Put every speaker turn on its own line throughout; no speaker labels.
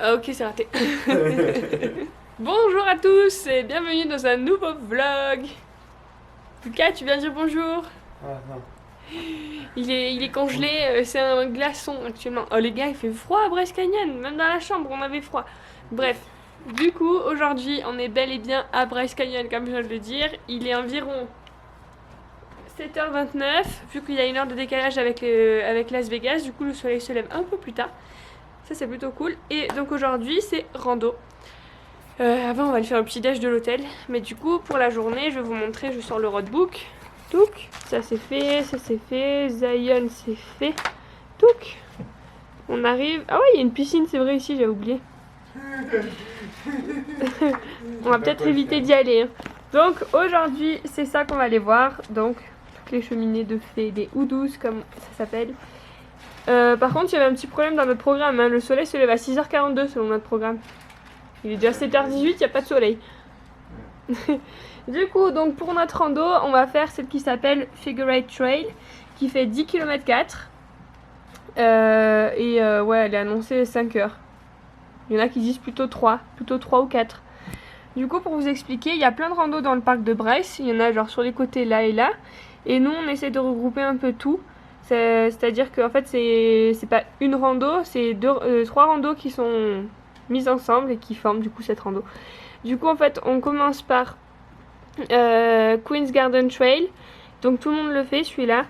Ah, ok, c'est raté. Bonjour à tous et bienvenue dans un nouveau vlog. Lucas, tu viens dire bonjour?
Ah non.
Il est congelé, c'est un glaçon actuellement. Oh les gars, il fait froid à Bryce Canyon, même dans la chambre on avait froid. Bref, du coup aujourd'hui on est bel et bien à Bryce Canyon comme je viens de le dire. Il est environ 7h29, vu qu'il y a une heure de décalage avec Las Vegas, du coup le soleil se lève un peu plus tard. Ça c'est plutôt cool. Et donc aujourd'hui c'est rando. Avant on va aller faire le petit déj de l'hôtel. Mais du coup pour la journée je vais vous montrer, je sors le roadbook. Touc, ça c'est fait, Zion c'est fait. Touc. On arrive. Ah ouais, il y a une piscine, c'est vrai ici, j'avais oublié. On va peut-être éviter d'y aller. Hein. Donc aujourd'hui, c'est ça qu'on va aller voir. Donc toutes les cheminées de fées, des houdous comme ça s'appelle. Par contre, il y avait un petit problème dans notre programme. Hein. Le soleil se lève à 6h42 selon notre programme. Il est déjà 7h18, il n'y a pas de soleil. Du coup, donc pour notre rando, on va faire celle qui s'appelle Figure 8 Trail, qui fait 10 km 4. Ouais, elle est annoncée 5 heures. Il y en a qui disent plutôt 3 ou 4. Du coup, pour vous expliquer, il y a plein de randos dans le parc de Bryce. Il y en a genre sur les côtés là et là. Et nous, on essaie de regrouper un peu tout. C'est-à-dire qu'en fait, c'est pas une rando, c'est 3 randos qui sont mises ensemble et qui forment du coup cette rando. Du coup, en fait, on commence par Queen's Garden Trail. Donc tout le monde le fait, celui-là.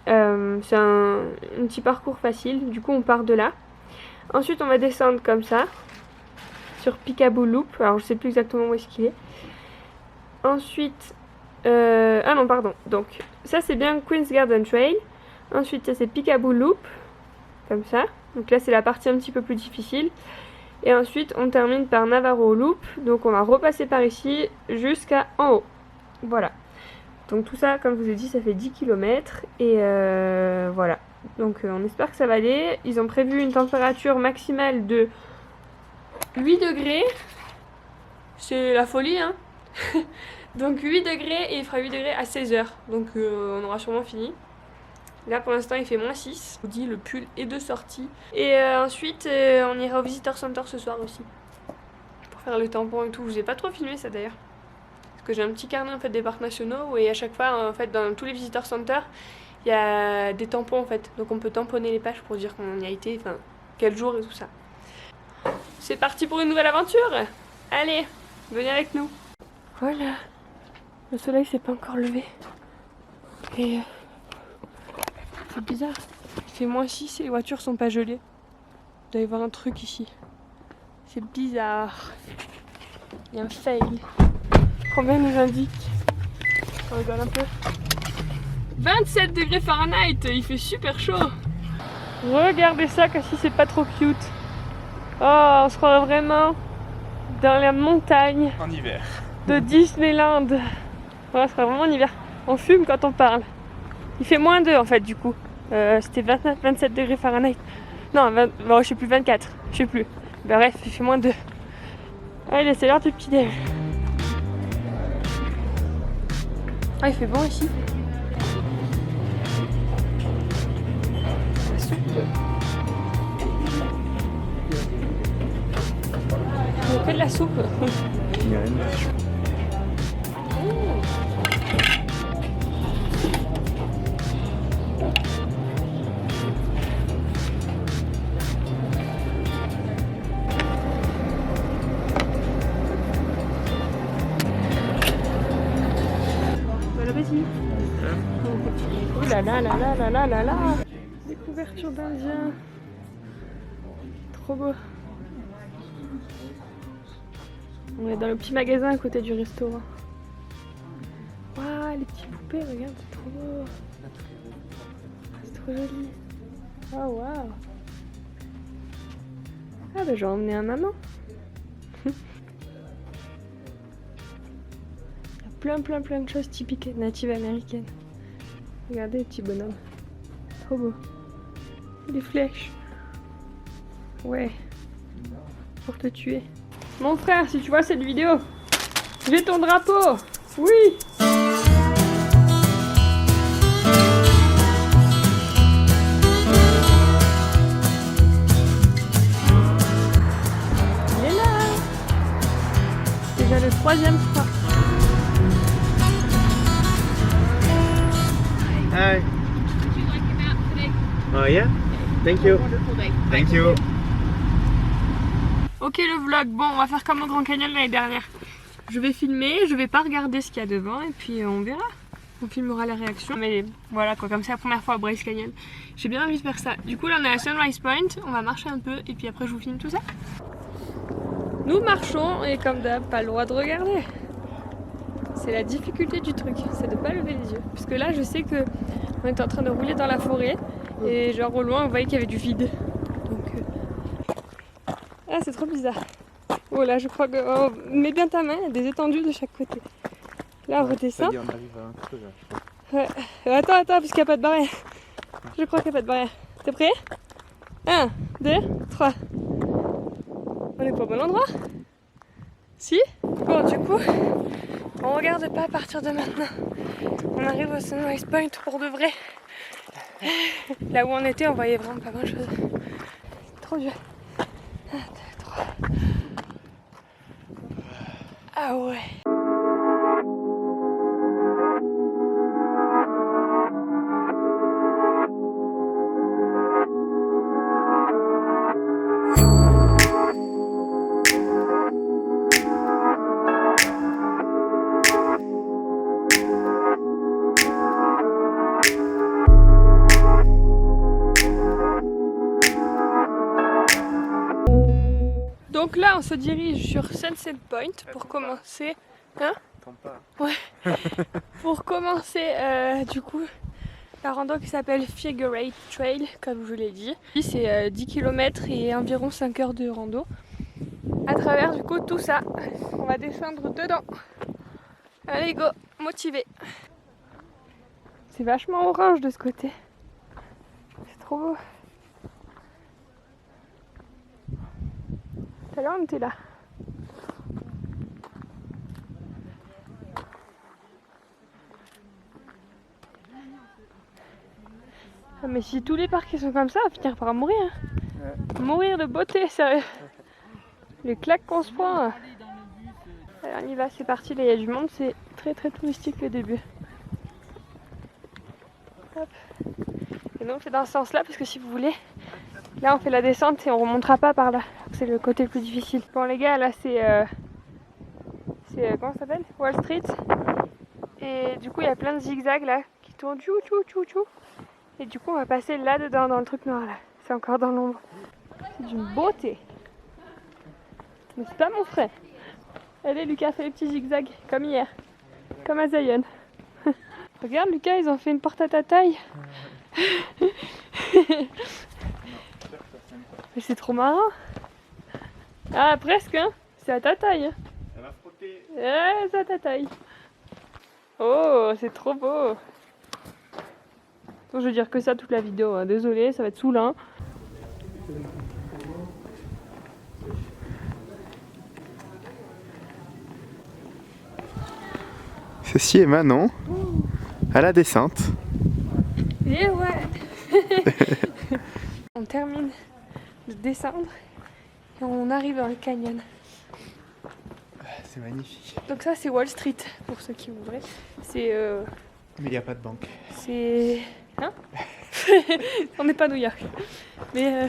C'est un petit parcours facile. Du coup, on part de là. Ensuite, on va descendre comme ça sur Peekaboo Loop. Alors, je sais plus exactement où est-ce qu'il est. Ensuite, ah non, pardon. Donc, ça c'est bien Queen's Garden Trail. Ensuite, ça c'est Peekaboo Loop, comme ça. Donc là, c'est la partie un petit peu plus difficile. Et ensuite, on termine par Navarro Loop. Donc, on va repasser par ici jusqu'à en haut. Voilà. Donc tout ça, comme je vous ai dit, ça fait 10 km. Et voilà. Donc on espère que ça va aller. Ils ont prévu une température maximale de 8 degrés. C'est la folie, hein. Donc 8 degrés et il fera 8 degrés à 16h. Donc on aura sûrement fini. Là pour l'instant il fait -6. Je vous dis, le pull est de sortie. Et ensuite on ira au Visitor Center ce soir aussi. Pour faire le tampon et tout. Je vous ai pas trop filmé ça d'ailleurs. Parce que j'ai un petit carnet en fait des parcs nationaux. Et à chaque fois en fait dans tous les Visitor Center, il y a des tampons en fait. Donc on peut tamponner les pages pour dire qu'on y a été, enfin quel jour et tout ça. C'est parti pour une nouvelle aventure. Allez, venez avec nous. Voilà. Le soleil s'est pas encore levé. Et c'est bizarre. Il fait -6 et les voitures sont pas gelées. Il doit y avoir un truc ici. C'est bizarre. Il y a un fail. Combien nous indique? On regarde un peu. 27 degrés Fahrenheit. Il fait super chaud. Regardez ça, si c'est pas trop cute. Oh, on se croit vraiment dans la montagne.
En hiver.
De Disneyland. Voilà, ce sera vraiment en hiver. On fume quand on parle. Il fait -2 en fait du coup. C'était 27 degrés Fahrenheit. Non, bon, je sais plus, 24. Je sais plus. Ben, bref, il fait -2. Allez, c'est l'heure du petit déj. Ah, il fait bon ici. La soupe. On fait de la soupe. Bon appétit. Ouh là là là là là là là là. Des couvertures d'Indien. Trop beau. On est dans le petit magasin à côté du restaurant. Waouh, les petites poupées, regarde, c'est trop beau. C'est trop joli. Oh waouh. Ah bah j'ai emmené un maman. Il y a plein de choses typiques natives américaines. Regardez les petits bonhommes. Trop beau. Des flèches. Ouais. Pour te tuer. Mon frère, si tu vois cette vidéo, j'ai ton drapeau. Oui. déjà le 3e, je crois.
Hi. Oh yeah? Thank you. Thank you.
Ok le vlog, bon on va faire comme au Grand Canyon l'année dernière. Je vais filmer, je vais pas regarder ce qu'il y a devant et puis on verra. On filmera les réactions. Mais voilà quoi, comme c'est la première fois à Bryce Canyon. J'ai bien envie de faire ça. Du coup là on est à Sunrise Point, on va marcher un peu et puis après je vous filme tout ça. Nous marchons et comme d'hab, pas le droit de regarder. C'est la difficulté du truc, c'est de pas lever les yeux. Parce que là je sais que on était en train de rouler dans la forêt et genre au loin on voyait qu'il y avait du vide. Donc ah c'est trop bizarre. Oh là je crois que... Oh, mets bien ta main, il y a des étendues de chaque côté. Là on redescend.
On arrive à un creux là.
Ouais. Attends, parce qu'il n'y a pas de barrière. Je crois qu'il n'y a pas de barrière. T'es prêt? 1, 2, 3. On est pas au bon endroit? Si? Bon du coup, on regarde pas à partir de maintenant. On arrive au Sunrise Point pour de vrai. Là où on était, on voyait vraiment pas grand chose. C'est trop dur. 1, 2, 3. Ah ouais. Donc là on se dirige sur Sunset Point pour commencer. Hein? Ouais. Pour commencer du coup la rando qui s'appelle Figure 8 Trail comme je vous l'ai dit. C'est 10 km et environ 5 heures de rando. À travers du coup tout ça. On va descendre dedans. Allez go, motivé. C'est vachement orange de ce côté. C'est trop beau. Tout à l'heure on était là. Ah, mais si tous les parcs sont comme ça, on va finir par mourir. Ouais. Mourir de beauté, sérieux. Les claques qu'on se prend. Allez, on y va, c'est parti, là il y a du monde, c'est très touristique le début. Hop. Et nous on fait dans ce sens là parce que si vous voulez, là on fait la descente et on remontera pas par là. C'est le côté le plus difficile. Bon les gars, là c'est comment ça s'appelle? Wall Street. Et du coup il y a plein de zigzags là qui tournent tchou tchou tchou tchou. Et du coup on va passer là dedans dans le truc noir là. C'est encore dans l'ombre. C'est d'une beauté. Mais c'est pas mon frère. Allez Lucas, fait les petits zigzags comme hier. Comme à Zion. Regarde Lucas, ils ont fait une porte à ta taille. Mais c'est trop marrant. Ah presque hein. C'est à ta taille.
Ça va frotter.
Ouais, c'est à ta taille. Oh, c'est trop beau. Donc, je vais dire que ça toute la vidéo, hein. Désolé, ça va être saoulant.
Ceci est Manon à la descente.
Et ouais. On termine de descendre et on arrive dans le canyon.
C'est magnifique.
Donc ça c'est Wall Street pour ceux qui voudraient. C'est
Mais il n'y a pas de banque.
c'est... Hein? On n'est pas à New York. Mais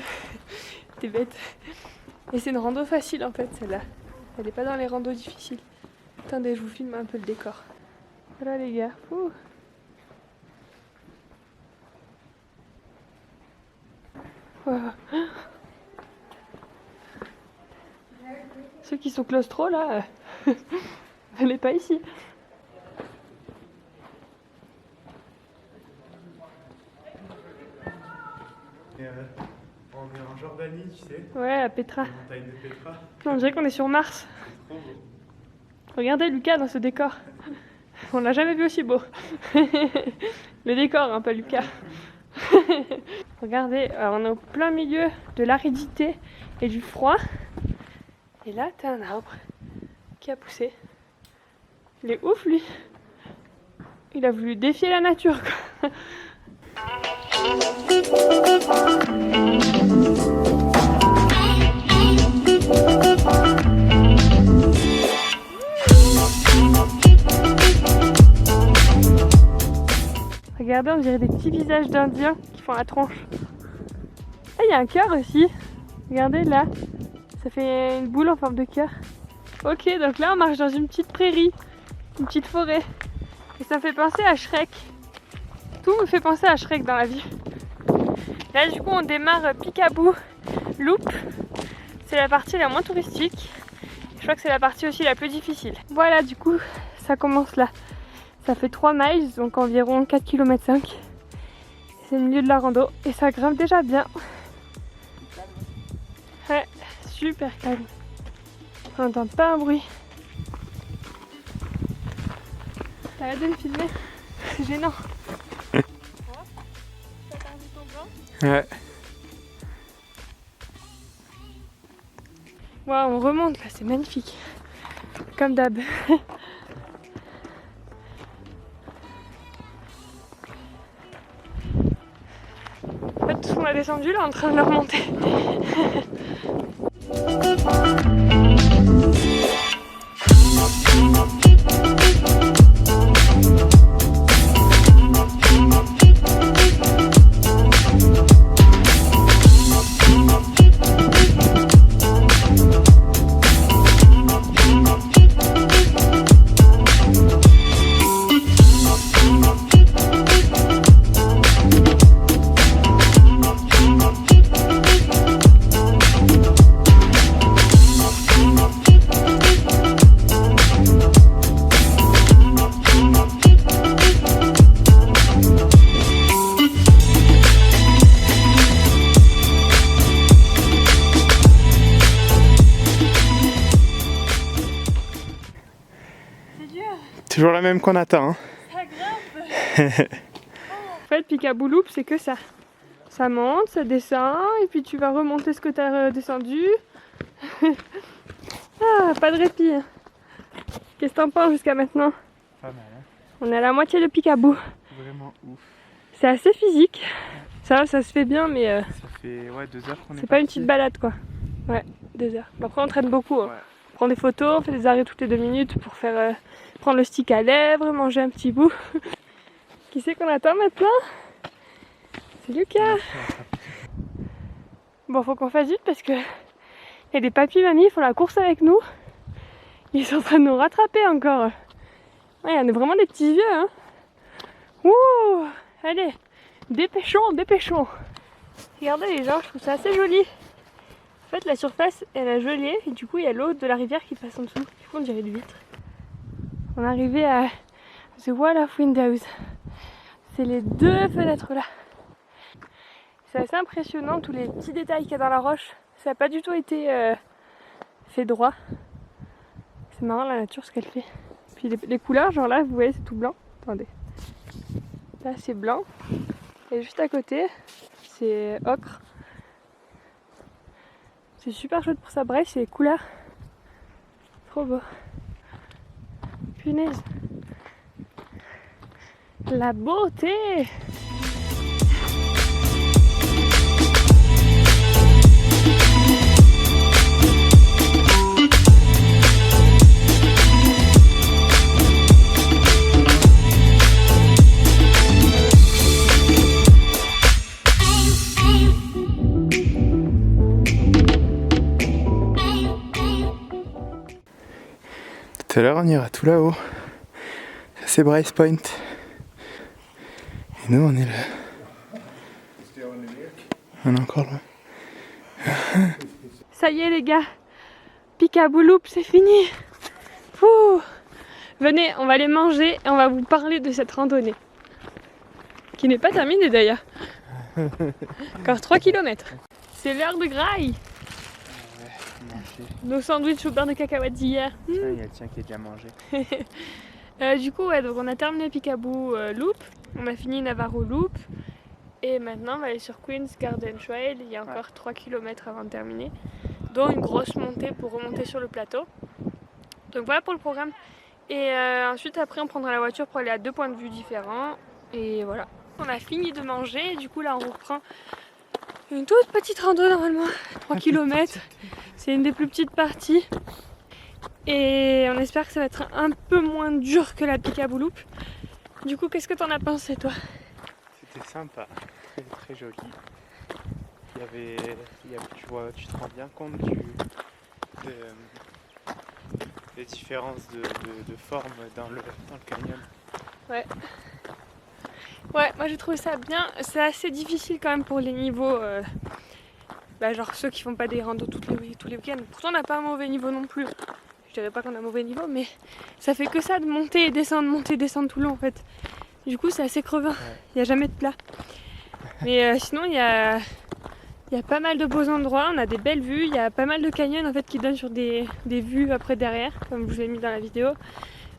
t'es bête. Et c'est une rando facile en fait celle-là. Elle n'est pas dans les randos difficiles. Attendez, je vous filme un peu le décor. Voilà les gars. Ouh. Wow. Ceux qui sont claustro là, venez pas ici.
On est en Jordanie, tu sais.
Ouais, à Petra.
La montagne de Petra.
On dirait qu'on est sur Mars. Regardez Lucas dans ce décor. On l'a jamais vu aussi beau. Le décor, hein, pas Lucas. Regardez, alors on est au plein milieu de l'aridité et du froid. Et là, t'as un arbre qui a poussé. Il est ouf, lui. Il a voulu défier la nature, quoi. Regardez, on dirait des petits visages d'indiens qui font la tronche. Ah, il y a un cœur aussi. Regardez là, ça fait une boule en forme de cœur. Ok, donc là on marche dans une petite prairie, une petite forêt. Et ça me fait penser à Shrek. Tout me fait penser à Shrek dans la vie. Là du coup on démarre Peekaboo Loop. C'est la partie la moins touristique. Je crois que c'est la partie aussi la plus difficile. Voilà, du coup ça commence là. Ça fait 3 miles, donc environ 4,5 km. C'est le milieu de la rando et ça grimpe déjà bien. Ouais, super calme. On n'entend pas un bruit. T'arrêtes de me filmer? C'est gênant. T'as perdu ton blanc?
Ouais.
Waouh, on remonte là, c'est magnifique. Comme d'hab. En fait, tout ce qu'on a descendu là, on est en train de le remonter.
Toujours la même qu'on attend. Hein.
Ça grimpe. En fait, Peekaboo Loop, c'est que ça. Ça monte, ça descend, et puis tu vas remonter ce que tu as descendu. Ah, pas de répit. Qu'est-ce que t'en penses jusqu'à maintenant?
Pas mal, hein.
On est à la moitié de Peekaboo.
Vraiment ouf.
C'est assez physique. Ça se fait bien, mais
Ça fait 2 heures qu'on est
c'est pas une petite balade, quoi. Ouais, 2 heures. Après, on traîne beaucoup. Hein.
Ouais.
On prend des photos, on fait des arrêts toutes les 2 minutes pour faire prendre le stick à lèvres, manger un petit bout. Qui c'est qu'on attend maintenant? C'est Lucas. Bon, faut qu'on fasse vite parce que il y a des papis mamies, ils font la course avec nous. Ils sont en train de nous rattraper encore. Ouais, il y en a vraiment des petits vieux, hein. Ouh, allez, dépêchons, dépêchons. Regardez les gens, je trouve ça assez joli. En fait, la surface, elle a gelé et du coup, il y a l'eau de la rivière qui passe en dessous. Du coup, on dirait des vitres. On est arrivé à The Wall of Windows. C'est les 2 fenêtres là. C'est assez impressionnant tous les petits détails qu'il y a dans la roche. Ça n'a pas du tout été fait droit. C'est marrant la nature ce qu'elle fait. Puis les couleurs, genre là, vous voyez, c'est tout blanc. Attendez. Là, c'est blanc. Et juste à côté, c'est ocre. C'est super chouette pour sa braise, c'est les couleurs. Trop beau. Punaise. La beauté!
Tout à l'heure, on ira tout là-haut. Ça, c'est Bryce Point. Et nous, on est là. On est encore loin.
Ça y est les gars, Peekaboo Loop c'est fini. Ouh. Venez, on va aller manger et on va vous parler de cette randonnée. Qui n'est pas terminée d'ailleurs. Encore 3 km. C'est l'heure de graille. Nos sandwichs au beurre de cacahuètes d'hier.
Il y a le tien qui est déjà mangé.
Du coup, ouais, donc on a terminé Peekaboo Loop. On a fini Navarro Loop. Et maintenant, on va aller sur Queen's Garden Trail. Il y a encore 3 km avant de terminer. Dont une grosse montée pour remonter sur le plateau. Donc voilà pour le programme. Et ensuite, après, on prendra la voiture pour aller à 2 points de vue différents. Et voilà. On a fini de manger. Et du coup, là, on reprend une toute petite rando normalement. 3 km. C'est une des plus petites parties. Et on espère que ça va être un peu moins dur que la Peekaboo Loop. Du coup, qu'est-ce que t'en as pensé, toi?
C'était sympa, très joli. Tu te rends bien compte des différences de forme dans le canyon.
Ouais. Ouais, moi j'ai trouvé ça bien. C'est assez difficile quand même pour les niveaux. Genre ceux qui font pas des randos tous les week-ends. Pourtant on n'a pas un mauvais niveau non plus. Je dirais pas qu'on a un mauvais niveau, mais ça fait que ça de monter et descendre tout le long en fait. Du coup c'est assez crevant. Il n'y a jamais de plat. Mais sinon il y a pas mal de beaux endroits, on a des belles vues, il y a pas mal de canyons en fait qui donnent sur des vues après derrière, comme je vous ai mis dans la vidéo.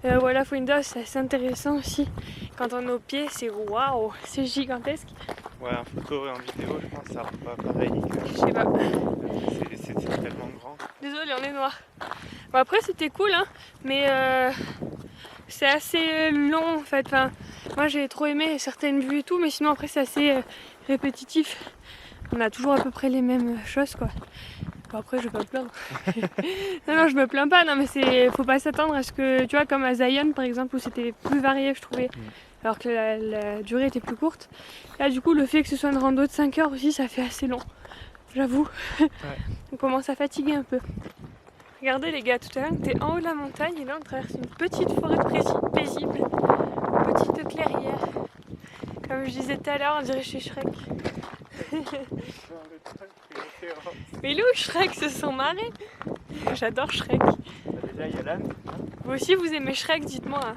Wall of Windows, c'est assez intéressant aussi. Quand on est au pied, c'est waouh, c'est gigantesque.
Ouais, en photo et en vidéo, je pense que ça rend pas pareil.
Je sais pas.
C'est tellement grand.
Désolée, on est noir. Bon, après, c'était cool, hein, mais c'est assez long en fait. Enfin, moi, j'ai trop aimé certaines vues et tout, mais sinon, après, c'est assez répétitif. On a toujours à peu près les mêmes choses, quoi. Bon, après, je vais pas me plaindre. non, je me plains pas, non, mais faut pas s'attendre à ce que, tu vois, comme à Zion par exemple, où c'était plus varié, je trouvais, alors que la durée était plus courte. Là, du coup, le fait que ce soit une rando de 5 heures aussi, ça fait assez long, j'avoue.
Ouais.
On commence à fatiguer un peu. Regardez, les gars, tout à l'heure, on était en haut de la montagne et là, on traverse une petite forêt paisible, une petite clairière. Comme je disais tout à l'heure, on dirait chez Shrek. Mais il est où Shrek, se sont marrés. J'adore Shrek.
Déjà, il y a l'âne.
Vous aussi, vous aimez Shrek, dites-moi.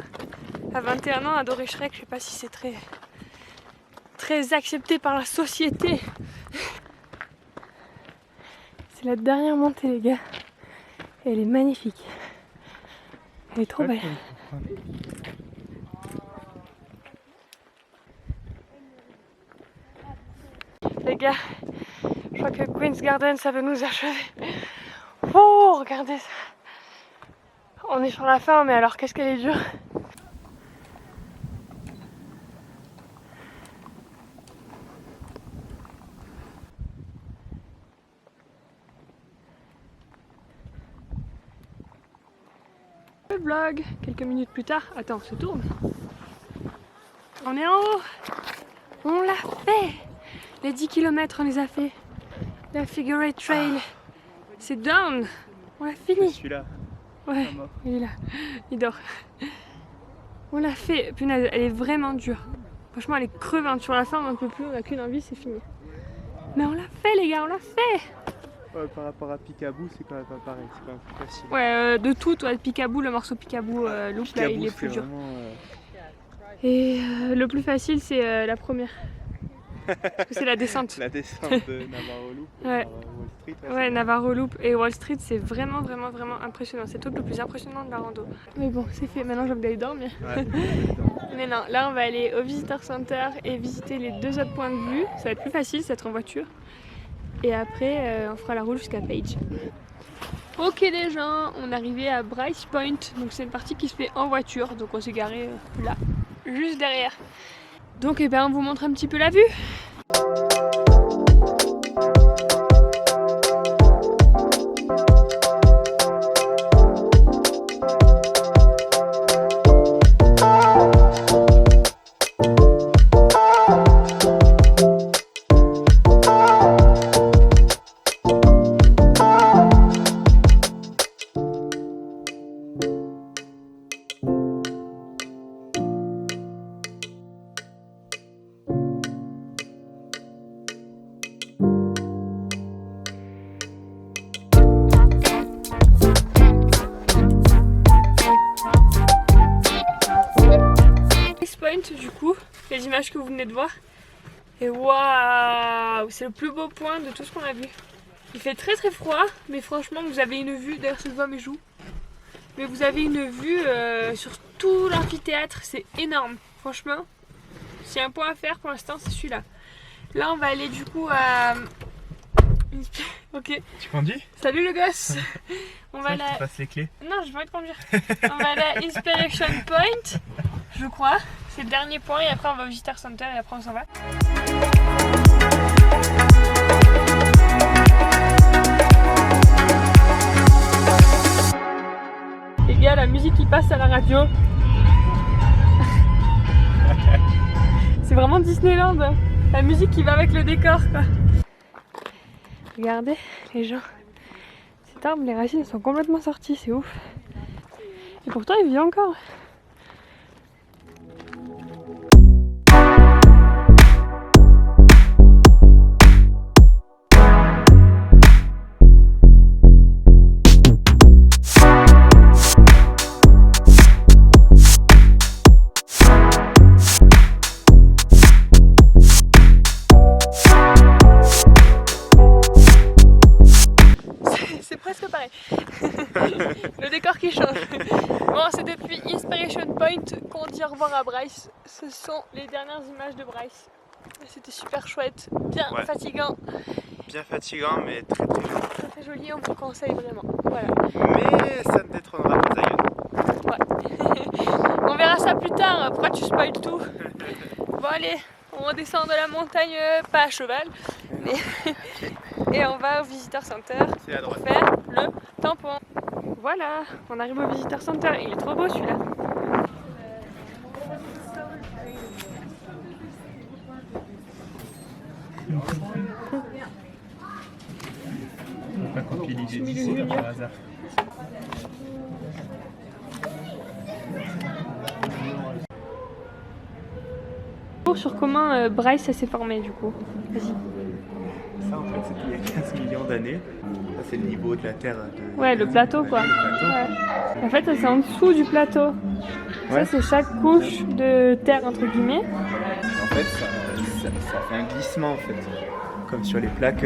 À 21 ans, adorer Shrek, je sais pas si c'est très accepté par la société. C'est la dernière montée, les gars. Et elle est magnifique. Elle est trop belle. Les gars, je crois que Queen's Garden, ça veut nous achever. Oh, regardez ça. On est sur la fin, mais alors qu'est-ce qu'elle est dure. Le vlog, quelques minutes plus tard. Attends, ça tourne. On est en haut. On l'a fait. Les 10 km, on les a fait. La Figure 8 Trail. C'est down. On l'a fini.
Celui-là.
Ouais, il est là. Il dort. On l'a fait. Punaise, elle est vraiment dure. Franchement, elle est crevante. Sur la fin, on n'en peut plus. On n'a qu'une envie, c'est fini. Mais on l'a fait, les gars, on l'a fait.
Ouais, par rapport à Picaboo, c'est quand même pas pareil. C'est quand même plus facile.
Ouais, de tout, toi, Picaboo, le morceau Picaboo, Loop,
Picaboo,
là, il est plus dur.
Vraiment,
Et le plus facile, c'est la première. Parce que c'est la descente.
La descente de Navarro Loop.
Ouais.
Wall Street.
Ouais, Navarro Loop et Wall Street, c'est vraiment impressionnant. C'est le truc le plus impressionnant de la rando. Mais bon, c'est fait. Maintenant, j'ai envie d'aller dormir.
Ouais,
Mais non, là, on va aller au Visitor Center et visiter les 2 autres points de vue. Ça va être plus facile, ça va être en voiture. Et après, on fera la route jusqu'à Page. Ok les gens, on est arrivé à Bryce Point. Donc c'est une partie qui se fait en voiture. Donc on s'est garé là, juste derrière. Donc on vous montre un petit peu la vue. Du coup, les images que vous venez de voir. Et waouh, c'est le plus beau point de tout ce qu'on a vu. Il fait très froid, mais franchement vous avez une vue, d'ailleurs ça se voit mes joues, mais vous avez une vue sur tout l'amphithéâtre, c'est énorme. Franchement, s'il y a un point à faire pour l'instant, c'est celui-là. Là on va aller du coup à... Ok.
Tu conduis?
Salut le gosse. On va aller...
Tu passes les clés?
Non, je vais pas te conduire. On va aller à Inspiration Point, je crois. C'est le dernier point et après on va au Visitor Center et après on s'en va. Les gars, la musique qui passe à la radio. C'est vraiment Disneyland. La musique qui va avec le décor quoi. Regardez les gens. Cet arbre, les racines sont complètement sorties, c'est ouf. Et pourtant il vit encore. C'est presque pareil. Le décor qui change. Bon, c'est depuis Inspiration Point qu'on dit au revoir à Bryce. Ce sont les dernières images de Bryce. C'était super chouette, bien fatigant.
Bien fatigant, mais très très joli.
Très très joli, on vous le conseille vraiment. Voilà.
Mais ça ne détrônera pas Zion.
Ouais. On verra ça plus tard. Pourquoi tu spoil tout? Bon allez, on redescend de la montagne, pas à cheval, mais et on va au Visitor Center pour faire le tampon. Voilà, on arrive au Visitor Center. Il est trop beau celui-là.
Pas copier l'idée d'ici par hasard.
Sur comment Bryce s'est formé du coup. Vas-y.
Ça en fait c'était il y a 15 millions d'années. Ça c'est le niveau de la Terre.
Ouais, le plateau quoi. Ouais. En fait c'est en dessous du plateau.
Ouais.
Ça c'est chaque couche de terre entre guillemets.
En fait ça fait un glissement en fait. Comme sur les plaques.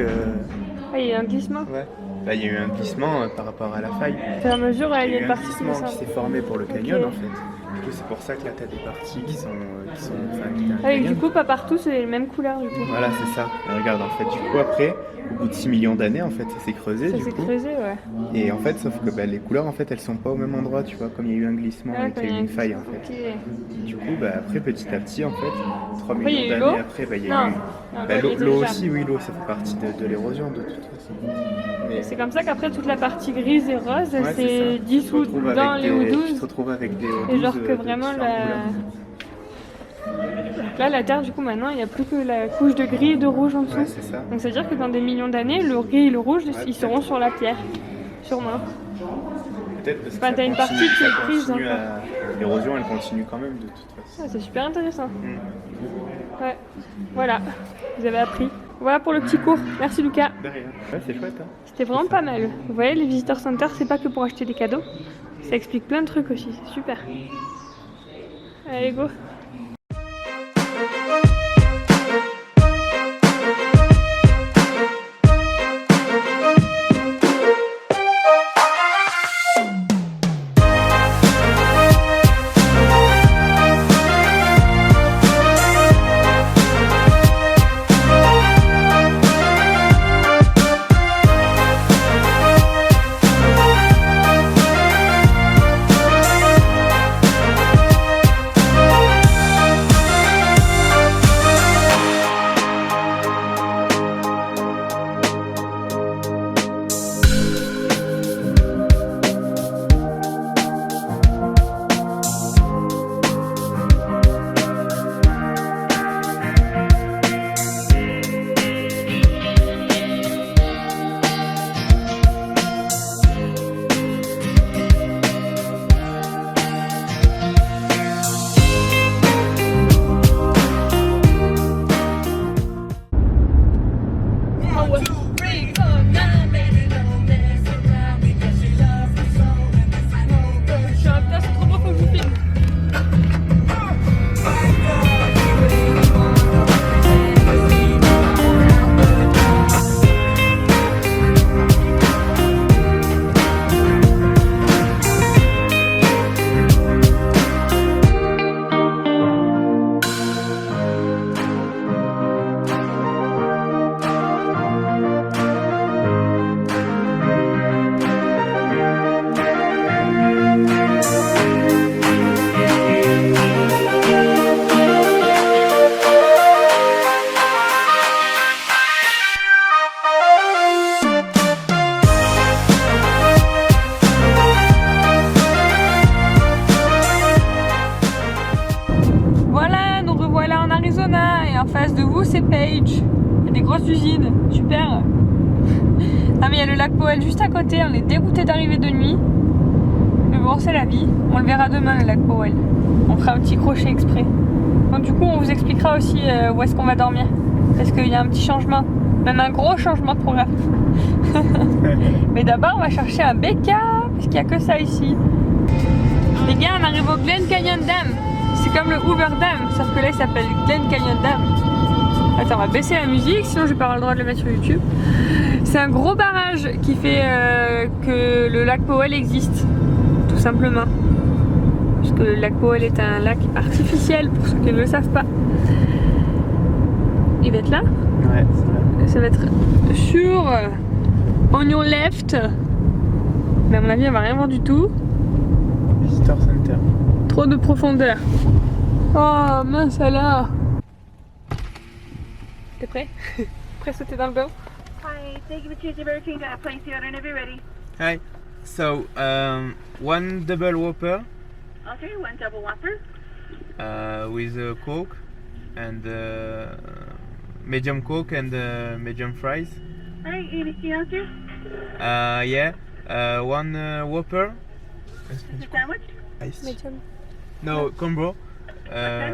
Ah, il y a un glissement.
Ouais. Là il y a eu un glissement par rapport à la faille.
Au fur et à mesure, il y a une partie
qui s'est formé pour le canyon en fait. Du coup c'est pour ça que là t'as des parties qui sont
et du coup pas partout c'est les mêmes couleurs du coup.
Voilà c'est ça. Et regarde en fait du coup après au bout de 6 millions d'années en fait ça s'est creusé
Ça s'est creusé ouais.
Et en fait sauf que les couleurs en fait elles sont pas au même endroit tu vois comme il y a eu un glissement et qu'il y a eu une faille en fait.
Okay.
Du coup après petit à petit en fait 3
Après,
millions d'années après il y a eu l'eau aussi oui l'eau ça fait partie de l'érosion de toute façon. Mais
c'est comme ça qu'après toute la partie grise et rose c'est dissous dans les O12.
Tu te retrouves avec des O12
et genre que vraiment là la terre du coup maintenant il n'y a plus que la couche de gris et de rouge en dessous.
Ouais, c'est ça.
Donc ça veut dire que dans des millions d'années le gris et le rouge ils seront sur la pierre. Sûrement.
Peut-être parce que
t'as une partie qui est prise encore.
L'érosion elle continue quand même de toute façon.
Ah, c'est super intéressant. Ouais. Voilà, vous avez appris. Voilà pour le petit cours. Merci Lucas.
De rien. Ouais, c'est chouette hein.
C'était vraiment pas mal. Vous voyez les Visitor Center c'est pas que pour acheter des cadeaux. Ça explique plein de trucs aussi, c'est super. Allez go. Page. Il y a des grosses usines, super. Ah mais il y a le lac Powell juste à côté, on est dégoûté d'arriver de nuit. Mais bon, c'est la vie. On le verra demain, le lac Powell. On fera un petit crochet exprès. Donc du coup, on vous expliquera aussi où est-ce qu'on va dormir. Parce qu'il y a un petit changement, même un gros changement de programme. Mais d'abord, on va chercher un BK, parce qu'il n'y a que ça ici. Les gars, on arrive au Glen Canyon Dam. C'est comme le Hoover Dam, sauf que là, il s'appelle Glen Canyon Dam. Attends, on va baisser la musique, sinon je vais pas avoir le droit de le mettre sur YouTube. C'est un gros barrage qui fait que le lac Powell existe, tout simplement. Puisque le lac Powell est un lac artificiel, pour ceux qui ne le savent pas. Il va être là?
Ouais, c'est là.
Ça va être sur on your left. Mais à mon avis, elle va rien voir du tout.
Visitor Center.
Trop de profondeur. Oh mince alors. T'es prêt? Prêt à sauter dans le bain?
Hi, thank you for choosing Burger King. Place the order whenever you're ready.
Hi. So, one double Whopper
Okay, one double Whopper.
with a Coke and medium Coke and medium fries.
Alright, anything else here?
Yeah. One Whopper.
Is it a sandwich?
Medium.
No, combo.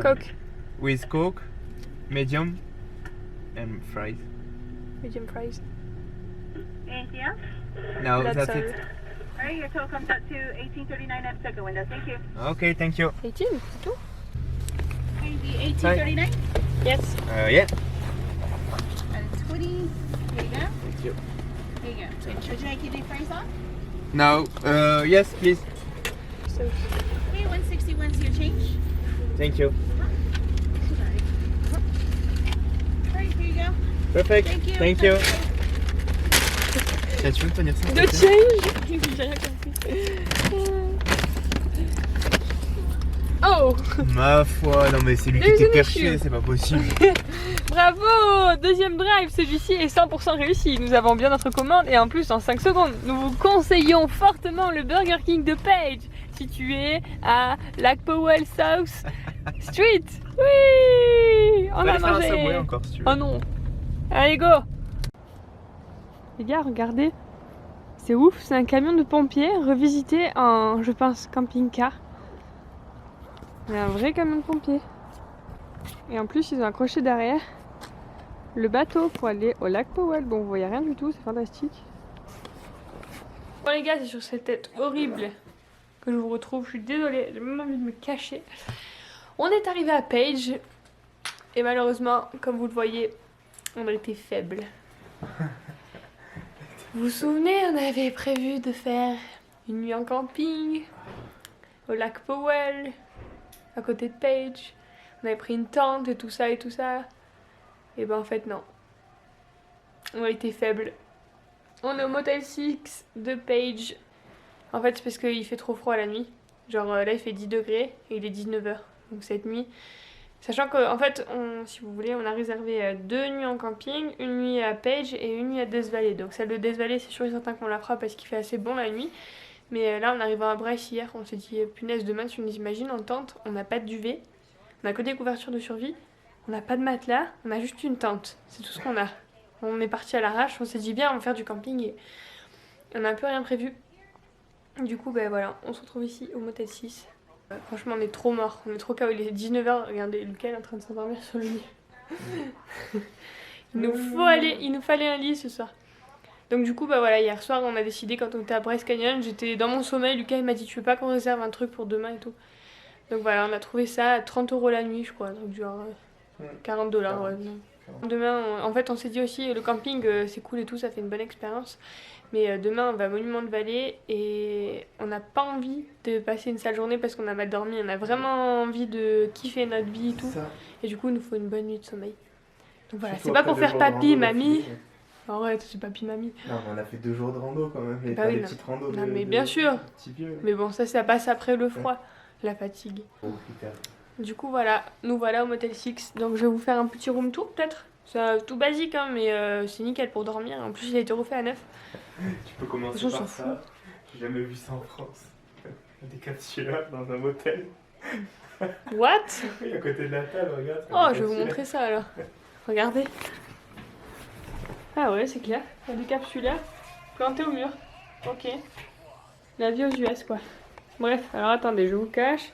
Coke.
With Coke, medium, and fries.
Medium fries.
Anything else?
No,
That's
that's
all.
it.
Alright, your total comes out to $18.39 at the second window. Thank you.
Okay, thank you.
18, c'est tout?
Okay, the $18.39
Yes.
Yeah.
and 20. Here you go.
Thank you.
Here you go. Would you like any fries on?
Now, yes, please.
So,
Okay, 161's your change.
Thank you.
Alright, here you go.
Perfect.
Thank you.
Thank you. Tiens, tu veux me tenir ça?
de change. J'ai rien compris. Oh!
Ma foi, non mais c'est lui qui
Désolé,
était perché,
monsieur.
c'est pas possible.
Bravo! Deuxième drive, celui-ci est 100% réussi. Nous avons bien notre commande et en plus en 5 secondes, nous vous conseillons fortement le Burger King de Page, situé à Lac Powell South Street. Oui! On
va
a
aller faire un
mangé.
Subway encore si tu veux.
Oh non! Allez, go! Les gars, regardez. C'est ouf, c'est un camion de pompiers revisité en, je pense, camping-car. C'est un vrai camion de pompiers. Et en plus, ils ont accroché derrière le bateau pour aller au lac Powell. Bon, vous voyez rien du tout, c'est fantastique. Bon les gars, c'est sur cette tête horrible que je vous retrouve. Je suis désolée, j'ai même envie de me cacher. On est arrivé à Page. Et malheureusement, comme vous le voyez, on a été faible. Vous vous souvenez, on avait prévu de faire une nuit en camping au lac Powell, à côté de Page. On avait pris une tente et tout ça et tout ça. Et ben en fait non. On a été faible. On est au Motel 6 de Page. En fait c'est parce qu'il fait trop froid la nuit. Genre là il fait 10 degrés et il est 19h. Donc cette nuit. Sachant qu'en fait, si vous voulez, on a réservé 2 nuits en camping, une nuit à Page et une nuit à Death Valley. Donc celle de Death Valley, c'est sûr et certain qu'on la fera parce qu'il fait assez bon la nuit. Mais là, on arrive à Brest hier, on s'est dit, punaise, demain, si on nous imagine en tente, on n'a pas de duvet, on a que des couvertures de survie, on n'a pas de matelas, on a juste une tente. C'est tout ce qu'on a. On est parti à l'arrache, on s'est dit, bien, on va faire du camping et on a un peu rien prévu. Du coup, ben voilà, on se retrouve ici au Motel 6. Franchement, on est trop morts, on est trop KO. Il est 19h, regardez, Lucas est en train de s'endormir sur le lit. il nous fallait un lit ce soir. Donc du coup, bah voilà, hier soir, on a décidé quand on était à Bryce Canyon, j'étais dans mon sommeil, Lucas il m'a dit, tu veux pas qu'on réserve un truc pour demain et tout. Donc voilà, on a trouvé ça à 30 € la nuit, je crois, donc genre $40, ouais. Demain, en fait, on s'est dit aussi, le camping, c'est cool et tout, ça fait une bonne expérience. Mais demain, on va à Monument de Vallée et on n'a pas envie de passer une sale journée parce qu'on a mal dormi. On a vraiment envie de kiffer notre vie et tout. Et du coup, il nous faut une bonne nuit de sommeil. Donc voilà, c'est pas pour faire papy, mamie. Arrête, c'est papy, mamie.
Non, on a fait 2 jours de rando quand même. Et
bah
pas
oui,
des
non.
petites randos.
Non, mais bien sûr. Mais bon, ça passe après le froid, la fatigue.
Oh, hyper.
Du coup, voilà, nous voilà au Motel 6. Donc je vais vous faire un petit room tour peut-être. C'est tout basique, hein, mais c'est nickel pour dormir. En plus, il a été refait à neuf.
Tu peux commencer
Les gens
par
s'en
ça. J'ai jamais vu ça en France. Des capsules dans un motel.
What?
Oui, à côté de la table, regarde.
Oh, je vais vous montrer ça alors. Regardez. Ah ouais, c'est clair. Un décapsuleur planté au mur. Ok. La vie aux US, quoi. Bref, alors attendez, je vous cache.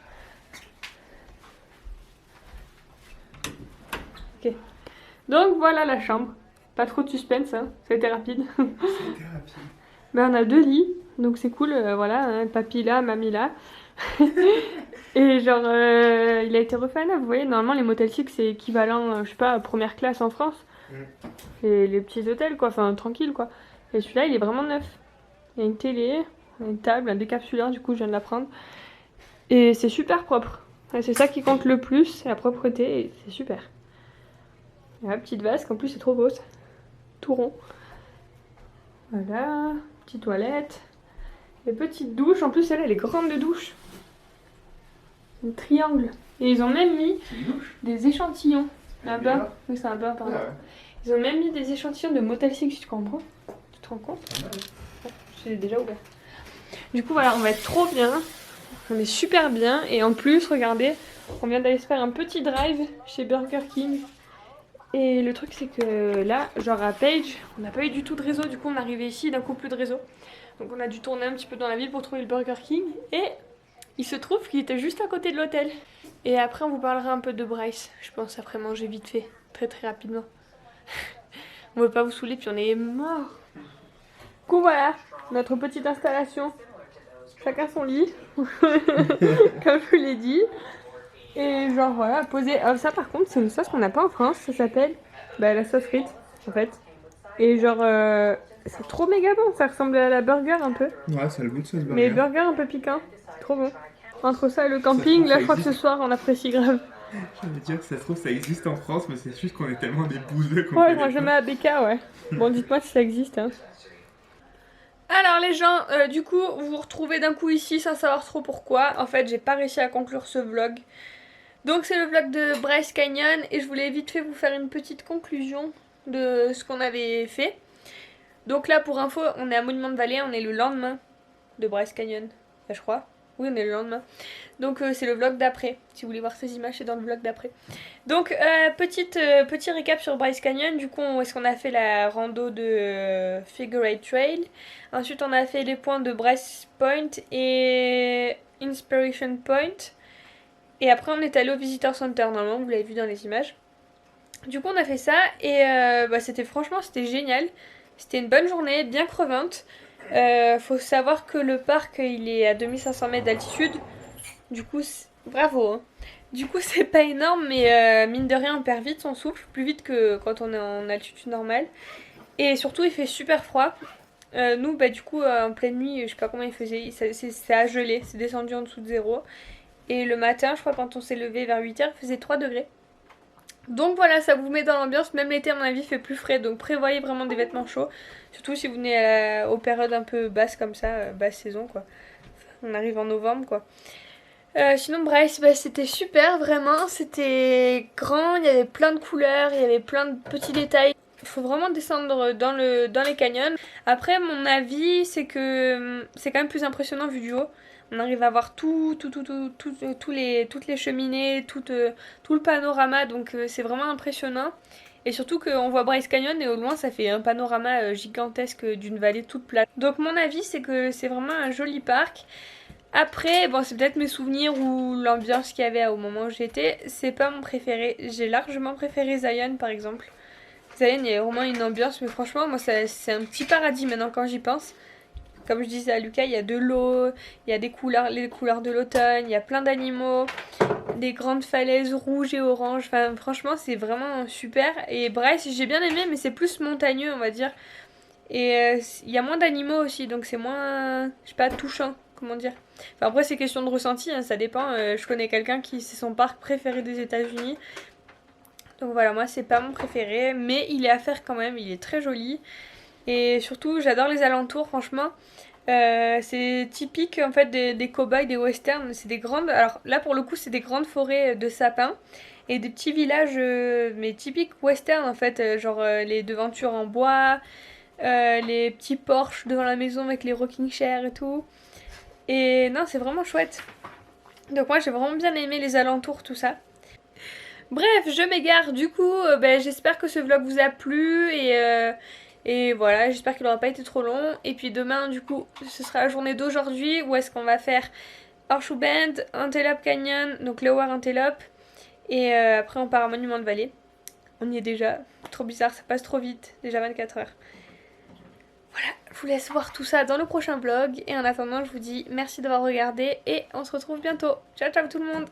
Ok. Donc voilà la chambre. Pas trop de suspense, hein. Ça a été rapide.
C'était rapide.
Ben, on a 2 lits, donc c'est cool. Voilà, hein, papy là, mamie là. Et genre, il a été refait à neuf. Vous voyez, normalement, les Motel 6, c'est équivalent, je sais pas, à première classe en France. Les petits hôtels, quoi. Enfin, tranquille, quoi. Et celui-là, il est vraiment neuf. Il y a une télé, une table, un décapsuleur, du coup, je viens de la prendre. Et c'est super propre. Et c'est ça qui compte le plus, c'est la propreté, et c'est super. Il y a la petite vasque, en plus, c'est trop beau, ça. Tout rond. Voilà, petite toilette. Et petite douche, en plus, celle-là, elle est grande de douche. Un triangle. Et ils ont même mis des échantillons. Un bain. Oui, c'est un bain, pardon. Ah ouais. Ils ont même mis des échantillons de Motel 6, tu comprends? Tu te rends compte? J'ai déjà ouvert. Du coup, voilà, on va être trop bien. On est super bien. Et en plus, regardez, on vient d'aller se faire un petit drive chez Burger King. Et le truc, c'est que là, genre à Page, on n'a pas eu du tout de réseau. Du coup, on est arrivé ici, d'un coup, plus de réseau. Donc, on a dû tourner un petit peu dans la ville pour trouver le Burger King. Et il se trouve qu'il était juste à côté de l'hôtel. Et après, on vous parlera un peu de Bryce, je pense, après manger vite fait. Très très rapidement. On veut pas vous saouler, puis on est mort. Du coup, voilà, notre petite installation. Chacun son lit, comme je vous l'ai dit. Et genre voilà, poser. Alors, ça par contre, c'est une sauce qu'on n'a pas en France, ça s'appelle la sauce frite, en fait. Et genre, c'est trop méga bon, ça ressemble à la burger un peu.
Ouais, ça a le goût de sauce burger.
Mais burger un peu piquant, trop bon. Entre ça et le camping, là je crois que ce soir on apprécie grave.
J'allais dire que ça se trouve ça existe en France, mais c'est juste qu'on est tellement des bouseux qu'on
ouais, moi je mets à BK, ouais. Bon, dites-moi si ça existe. Hein. Alors les gens, du coup, vous vous retrouvez d'un coup ici sans savoir trop pourquoi. En fait, j'ai pas réussi à conclure ce vlog. Donc c'est le vlog de Bryce Canyon et je voulais vite fait vous faire une petite conclusion de ce qu'on avait fait. Donc là, pour info, on est à Monument de Valley, on est le lendemain de Bryce Canyon, je crois. Oui, on est le lendemain. Donc c'est le vlog d'après. Si vous voulez voir ces images, c'est dans le vlog d'après. Donc petit récap sur Bryce Canyon. Du coup, est-ce qu'on a fait la rando de Figure 8 Trail. Ensuite, on a fait les points de Bryce Point et Inspiration Point. Et après, on est allé au Visitor Center. Normalement, vous l'avez vu dans les images. Du coup, on a fait ça. Et franchement, c'était génial. C'était une bonne journée, bien crevante. Faut savoir que le parc il est à 2500 mètres d'altitude. Du coup, bravo hein. Du coup c'est pas énorme mais mine de rien on perd vite son souffle. Plus vite que quand on est en altitude normale. Et surtout il fait super froid. Nous du coup en pleine nuit je sais pas combien il faisait. Ça a gelé, c'est descendu en dessous de 0. Et le matin je crois quand on s'est levé vers 8h il faisait 3 degrés. Donc voilà, ça vous met dans l'ambiance, même l'été à mon avis il fait plus frais, donc prévoyez vraiment des vêtements chauds. Surtout si vous venez aux périodes un peu basses comme ça, basse saison quoi. On arrive en novembre quoi. Sinon Bryce, c'était super vraiment, c'était grand, il y avait plein de couleurs, il y avait plein de petits détails. Il faut vraiment descendre dans les canyons. Après mon avis c'est que c'est quand même plus impressionnant vu du haut. On arrive à voir toutes les cheminées, tout le panorama, donc c'est vraiment impressionnant. Et surtout qu'on voit Bryce Canyon et au loin ça fait un panorama gigantesque d'une vallée toute plate. Donc mon avis c'est que c'est vraiment un joli parc. Après, bon c'est peut-être mes souvenirs ou l'ambiance qu'il y avait au moment où j'étais, c'est pas mon préféré. J'ai largement préféré Zion par exemple. Zion il y a vraiment une ambiance, mais franchement moi c'est un petit paradis maintenant quand j'y pense. Comme je disais à Lucas, il y a de l'eau, il y a les couleurs de l'automne, il y a plein d'animaux, des grandes falaises rouges et oranges. Enfin, franchement, c'est vraiment super. Et Bryce, j'ai bien aimé, mais c'est plus montagneux, on va dire. Et il y a moins d'animaux aussi, donc c'est moins, je sais pas, touchant, comment dire. Enfin, après, c'est question de ressenti, hein, ça dépend. Je connais quelqu'un qui c'est son parc préféré des États-Unis. Donc voilà, moi, c'est pas mon préféré, mais il est à faire quand même, il est très joli. Et surtout, j'adore les alentours, franchement. C'est typique en fait des cow-boys, des westerns. C'est des grandes. Alors là, pour le coup, c'est des grandes forêts de sapins et des petits villages, mais typiques western en fait. Genre les devantures en bois, les petits porches devant la maison avec les rocking chairs et tout. Et non, c'est vraiment chouette. Donc, moi, j'ai vraiment bien aimé les alentours, tout ça. Bref, je m'égare. Du coup, j'espère que ce vlog vous a plu et voilà, j'espère qu'il n'aura pas été trop long. Et puis demain, du coup, ce sera la journée d'aujourd'hui où est-ce qu'on va faire Horseshoe Bend, Antelope Canyon, donc Lower Antelope. Et après, on part à Monument Valley. On y est déjà. Trop bizarre, ça passe trop vite. Déjà 24 heures. Voilà, je vous laisse voir tout ça dans le prochain vlog. Et en attendant, je vous dis merci d'avoir regardé et on se retrouve bientôt. Ciao, ciao tout le monde!